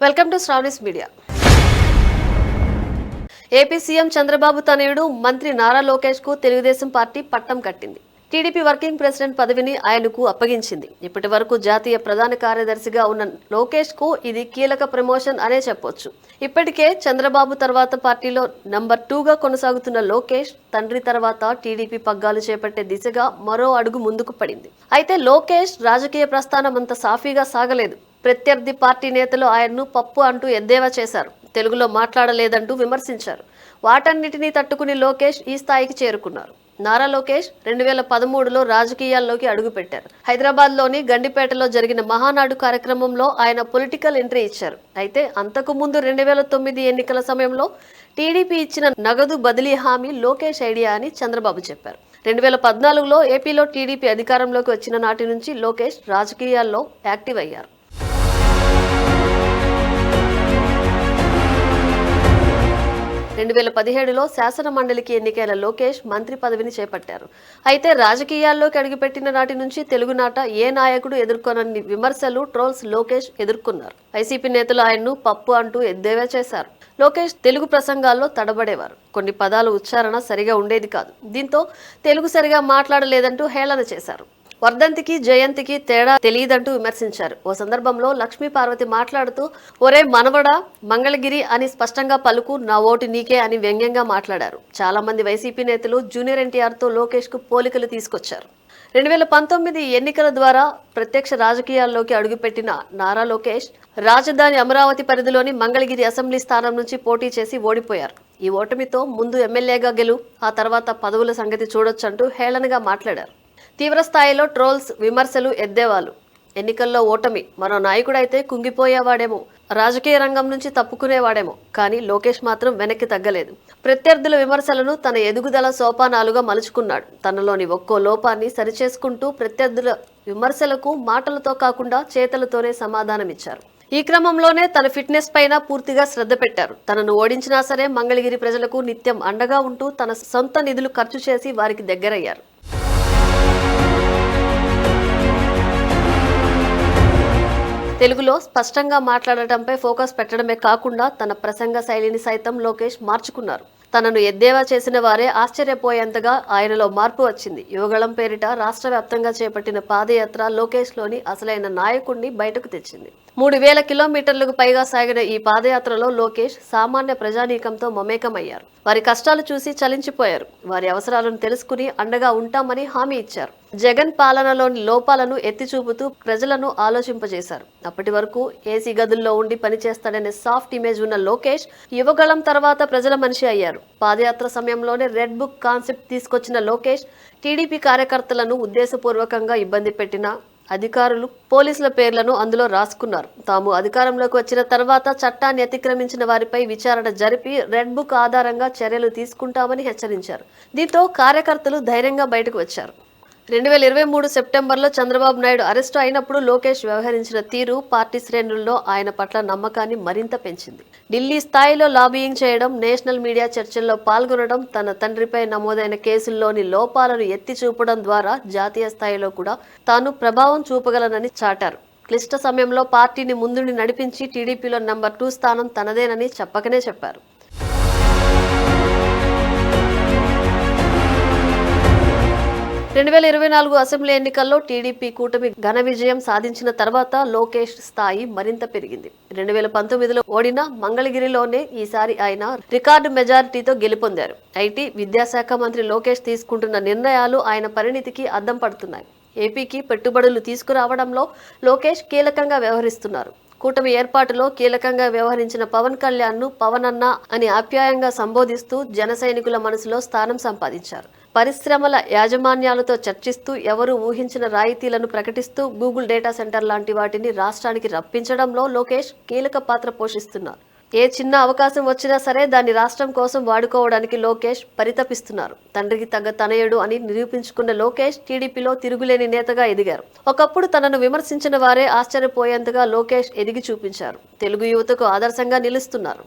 Welcome to Sravani's media. AP CM Chandrababu తనయుడు మంత్రి నారా లోకేష్ కు తెలుగుదేశం పార్టీ పట్టం కట్టింది. టీడీపీ వర్కింగ్ ప్రెసిడెంట్ పదవిని ఆయనకు అప్పగించింది. ఇప్పటి వరకు జాతీయ ప్రధాన కార్యదర్శిగా ఉన్న లోకేష్ కు ఇది కీలక ప్రమోషన్ అనే చెప్పొచ్చు. ఇప్పటికే చంద్రబాబు తర్వాత పార్టీలో నంబర్ 2గా కొనసాగుతున్న లోకేష్ తండ్రి తర్వాత టీడీపీ పగ్గాలు చేపట్టే దిశగా మరో అడుగు ముందుకు పడింది. అయితే లోకేష్ రాజకీయ ప్రస్థానం అంత సాఫీగా సాగలేదు. ప్రత్యర్థి పార్టీ నేతలు ఆయన్ను పప్పు అంటూ ఎద్దేవా చేశారు. తెలుగులో మాట్లాడలేదంటూ విమర్శించారు. వాటన్నిటినీ తట్టుకుని లోకేష్ ఈ స్థాయికి చేరుకున్నారు. నారా లోకేష్ 2013లో రాజకీయాల్లోకి అడుగుపెట్టారు. హైదరాబాద్లోని గండిపేటలో జరిగిన మహానాడు కార్యక్రమంలో ఆయన పొలిటికల్ ఎంట్రీ ఇచ్చారు. అయితే అంతకు ముందు 2009 ఎన్నికల సమయంలో టీడీపీ ఇచ్చిన నగదు బదిలీ హామీ లోకేష్ ఐడియా అని చంద్రబాబు చెప్పారు. 2014లో ఏపీలో టీడీపీ అధికారంలోకి వచ్చిన నాటి నుంచి లోకేష్ రాజకీయాల్లో యాక్టివ్ అయ్యారు. 2017లో శాసన మండలికి ఎన్నికైన లోకేష్ మంత్రి పదవిని చేపట్టారు. అయితే రాజకీయాల్లోకి అడుగుపెట్టిన నాటి నుంచి తెలుగునాట ఏ నాయకుడు ఎదుర్కొనని విమర్శలు, ట్రోల్స్ లోకేష్ ఎదుర్కొన్నారు. వైసీపీ నేతలు ఆయన్ను పప్పు అంటూ ఎద్దేవా చేశారు. లోకేష్ తెలుగు ప్రసంగాల్లో తడబడేవారు. కొన్ని పదాల ఉచ్చారణ సరిగా ఉండేది కాదు. దీంతో తెలుగు సరిగా మాట్లాడలేదంటూ హేళన చేశారు. వర్ధంతికి జయంతికి తేడా తెలియదంటూ విమర్శించారు. ఓ సందర్భంలో లక్ష్మీ పార్వతి మాట్లాడుతూ ఒరే మనవడా మంగళగిరి అని స్పష్టంగా పలుకు, నా ఓటు నీకే అని వ్యంగ్యంగా మాట్లాడారు. చాలా మంది వైసీపీ నేతలు జూనియర్ ఎన్టీఆర్తో లోకేష్ కు పోలికలు తీసుకొచ్చారు. 2019 ఎన్నికల ద్వారా ప్రత్యక్ష రాజకీయాల్లోకి అడుగుపెట్టిన నారా లోకేష్ రాజధాని అమరావతి పరిధిలోని మంగళగిరి అసెంబ్లీ స్థానం నుంచి పోటీ చేసి ఓడిపోయారు. ఈ ఓటమితో ముందు ఎమ్మెల్యేగా గెలు, ఆ తర్వాత పదవుల సంగతి చూడొచ్చంటూ హేళనగా మాట్లాడారు. తీవ్ర స్థాయిలో ట్రోల్స్, విమర్శలు, ఎద్దేవాలు. ఎన్నికల్లో ఓటమి, మరో నాయకుడైతే కుంగిపోయేవాడేమో, రాజకీయ రంగం నుంచి తప్పుకునేవాడేమో, కానీ లోకేష్ మాత్రం వెనక్కి తగ్గలేదు. ప్రత్యర్థుల విమర్శలను తన ఎదుగుదల సోపానాలుగా మలుచుకున్నాడు. తనలోని ఒక్కో లోపాన్ని సరిచేసుకుంటూ ప్రత్యర్థుల విమర్శలకు మాటలతో కాకుండా చేతలతోనే సమాధానమిచ్చారు. ఈ క్రమంలోనే తన ఫిట్నెస్ పైన పూర్తిగా శ్రద్ధ పెట్టారు. తనను ఓడించినా సరే మంగళగిరి ప్రజలకు నిత్యం అండగా ఉంటూ తన సొంత నిధులు ఖర్చు చేసి వారికి దగ్గరయ్యారు. తెలుగులో స్పష్టంగా మాట్లాడటంపై ఫోకస్ పెట్టడమే కాకుండా తన ప్రసంగ శైలిని సైతం లోకేష్ మార్చుకున్నారు. తనను ఎద్దేవా చేసిన వారే ఆశ్చర్యపోయేంతగా ఆయనలో మార్పు వచ్చింది. యువగళం పేరిట రాష్ట్ర వ్యాప్తంగా చేపట్టిన పాదయాత్ర లోకేష్ లోని అసలైన నాయకుడిని బయటకు తెచ్చింది. 3000 కిలోమీటర్లకు పైగా సాగిన ఈ పాదయాత్రలో లోకేష్ సామాన్య ప్రజానీకంతో మమేకమయ్యారు. వారి కష్టాలు చూసి చలించిపోయారు. వారి అవసరాలను తెలుసుకుని అండగా ఉంటామని హామీ ఇచ్చారు. జగన్ పాలనలోని లోపాలను ఎత్తి చూపుతూ ప్రజలను ఆలోచింపజేశారు. అప్పటి వరకు ఏసీ గదుల్లో ఉండి పనిచేస్తాడనే సాఫ్ట్ ఇమేజ్ ఉన్న లోకేష్ యువగళం తర్వాత ప్రజల మనిషి అయ్యారు. పాదయాత్ర సమయంలోనే రెడ్ బుక్ కాన్సెప్ట్ తీసుకొచ్చిన లోకేష్ టీడీపీ కార్యకర్తలను ఉద్దేశపూర్వకంగా ఇబ్బంది పెట్టిన అధికారులు, పోలీసుల పేర్లను అందులో రాసుకున్నారు. తాము అధికారంలోకి వచ్చిన తర్వాత చట్టాన్ని అతిక్రమించిన వారిపై విచారణ జరిపి రెడ్ బుక్ ఆధారంగా చర్యలు తీసుకుంటామని హెచ్చరించారు. దీంతో కార్యకర్తలు ధైర్యంగా బయటకు వచ్చారు. 2023 సెప్టెంబర్లో చంద్రబాబు నాయుడు అరెస్టు అయినప్పుడు లోకేష్ వ్యవహరించిన తీరు పార్టీ శ్రేణుల్లో ఆయన పట్ల నమ్మకాన్ని మరింత పెంచింది. ఢిల్లీ స్థాయిలో లాబియింగ్ చేయడం, నేషనల్ మీడియా చర్చల్లో పాల్గొనడం, తన తండ్రిపై నమోదైన కేసుల్లోని లోపాలను ఎత్తి చూపడం ద్వారా జాతీయ స్థాయిలో కూడా తాను ప్రభావం చూపగలనని చాటారు. క్లిష్ట సమయంలో పార్టీని ముందుండి నడిపించి టీడీపీలో నంబర్ 2 స్థానం తనదేనని చెప్పకనే చెప్పారు. 2024 అసెంబ్లీ ఎన్నికల్లో టీడీపీ కూటమి ఘన విజయం సాధించిన తర్వాత లోకేష్ స్థాయి మరింత పెరిగింది. 2019లో ఓడిన మంగళగిరిలోనే ఈసారి ఆయన రికార్డు మెజారిటీతో గెలుపొందారు. ఐటీ, విద్యాశాఖ మంత్రి లోకేష్ తీసుకుంటున్న నిర్ణయాలు ఆయన పరిణితికి అద్దం పడుతున్నాయి. ఏపీకి పెట్టుబడులు తీసుకురావడంలో లోకేష్ కీలకంగా వ్యవహరిస్తున్నారు. కూటమి ఏర్పాటులో కీలకంగా వ్యవహరించిన పవన్ కళ్యాణ్ ను పవన్ అన్న అని ఆప్యాయంగా సంబోధిస్తూ జన సైనికుల మనసులో స్థానం సంపాదించారు. పరిశ్రమల యాజమాన్యాలతో చర్చిస్తూ ఎవరు ఊహించిన రాయితీలను ప్రకటిస్తూ గూగుల్ డేటా సెంటర్ లాంటి వాటిని రాష్ట్రానికి రప్పించడంలో లోకేష్ కీలక పాత్ర పోషిస్తున్నారు. ఏ చిన్న అవకాశం వచ్చినా సరే దాన్ని రాష్ట్రం కోసం వాడుకోవడానికి లోకేష్ పరితపిస్తున్నారు. తండ్రికి తగ్గ తనయుడు అని నిరూపించుకున్న లోకేష్ టీడీపీలో తిరుగులేని నేతగా ఎదిగారు. ఒకప్పుడు తనను విమర్శించిన వారే ఆశ్చర్యపోయేంతగా లోకేష్ ఎదిగి చూపించారు. తెలుగు యువతకు ఆదర్శంగా నిలుస్తున్నారు.